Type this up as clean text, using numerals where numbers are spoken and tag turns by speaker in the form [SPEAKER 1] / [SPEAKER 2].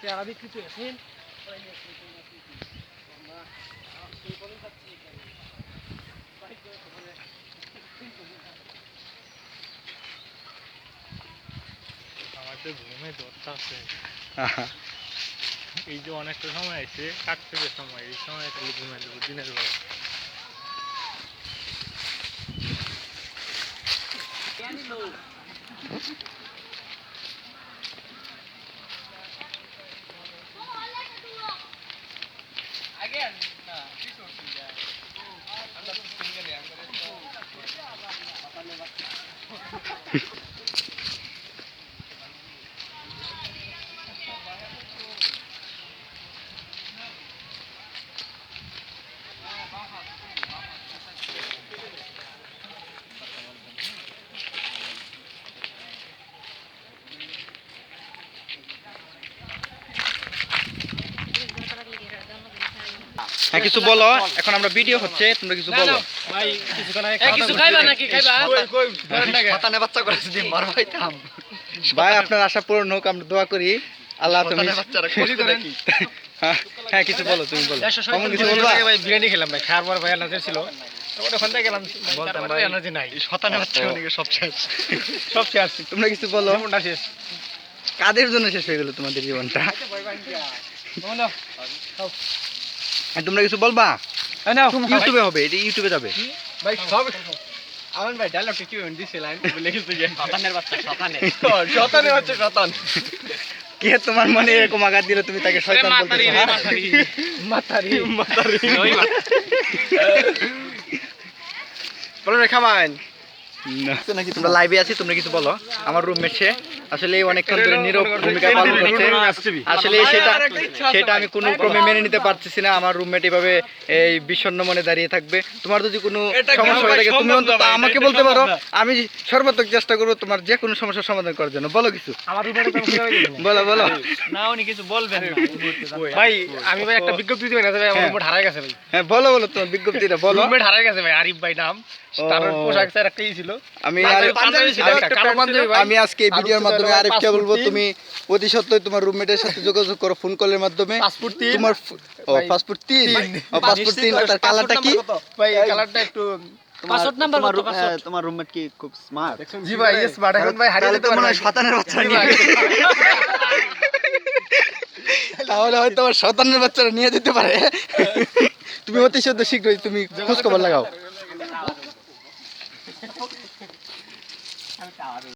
[SPEAKER 1] পেয়ারা বিক্রি করেছেন
[SPEAKER 2] আমাদের ঘুমে ধরতে আছে এই যে অনেকটা সময় আছে কাটতে সময় এই সময় খালি ঘুমে দেবো দিনের বেলা
[SPEAKER 3] হ্যাঁ কিছু বলো, এখন আমরা ভিডিও হচ্ছে, তোমরা কিছু বলো।
[SPEAKER 1] ভাই কিছু খাইবা নাকি খাইবা
[SPEAKER 3] শতানে বাচ্চা করে যদি মার পাইতাম। ভাই আপনার আশা পূরণ হোক, আমরা দোয়া করি। আল্লাহ তুমি হ্যাঁ কিছু বলো, তুমি বলো। কেমন কিছু বলবা?
[SPEAKER 1] ভাই বিরিয়ানি খেলাম ভাই, খাওয়ার পর ভাই এনার্জি ছিল, ওখান থেকে গেলাম,
[SPEAKER 3] বলতাম ভাই
[SPEAKER 1] এনার্জি নাই।
[SPEAKER 3] শতানে বাচ্চা অনেকে সব শেষ,
[SPEAKER 1] সব শেষ।
[SPEAKER 3] তোমরা কিছু বলো।
[SPEAKER 1] জীবনটা শেষ।
[SPEAKER 3] কাদের জন্য শেষ হয়ে গেল তোমাদের জীবনটা? তোমরা কিছু বলবা? ইউটিউবে হবে, এটা ইউটিউবে যাবে
[SPEAKER 1] ভাই সব আমান ভাই ডায়লগটা কি দিছিলেন বলে কিছু যে শতানের বাচ্চা, শতানের বাচ্চা, শতান
[SPEAKER 3] কে তোমার মনে এরকম আঘাত দিলে তুমি তাকে শয়তান বলতেছো?
[SPEAKER 1] মাতারি বলো রে খামান
[SPEAKER 3] নাকি তোমরা লাইভে আছি, তোমরা কিছু বলো। আমার রুমমেট সে আসলে অনেকক্ষণ ধরে নীরব ভূমিকা পালন করছে। আসলে সেটা আমি কোনো ক্রমে মেনে নিতে পারতেছি না। আমার রুমমেট এভাবে এই বিষণ্ণ মনে দাঁড়িয়ে থাকবে। তোমার যদি কোনো সমস্যা হয়ে থাকে তুমি অন্তত আমাকে বলতে পারো, আমি সর্বাত্মক চেষ্টা করবো তোমার যে কোনো সমস্যার সমাধান করার জন্য। বলো কিছু, বলো বলো।
[SPEAKER 1] না উনি কিছু বলবেন না ভাই। আমি ভাই একটা বিজ্ঞপ্তি দিবেন না ভাই, আমার রুমমেট হারায় গেছে ভাই।
[SPEAKER 3] হ্যাঁ বলো বলো, তোমার বিজ্ঞপ্তিটা বলো।
[SPEAKER 1] রুমমেট হারায় গেছে ভাই, আরিফ ভাই নাম, তার পোশাক স্যার একটাই ছিল।
[SPEAKER 3] আমি আজকে এই ভিডিওর মাধ্যমে আরিফকে বলবো, তুমি অতি সত্ত্বই তোমার রুমমেটের সাথে যোগাযোগ করো ফোন কলের মাধ্যমে। তোমার পাসপোর্ট 3 তার কালারটা কি
[SPEAKER 1] ভাই? কালারটা একটু পাসওয়ার্ড নাম্বার কত?
[SPEAKER 3] তোমার রুমমেট কি খুব স্মার্ট?
[SPEAKER 1] জি ভাই স্মার্ট। এখন ভাই হারিয়ে যেতে পারে,
[SPEAKER 3] শতানের বাচ্চা নিয়ে তাহলে হয়তো আমার শতানের বাচ্চারা নিয়ে যেতে পারে। তুমি অতি সত্ত্বই শীঘ্রই তুমি খোঁজ খবর লাগাও।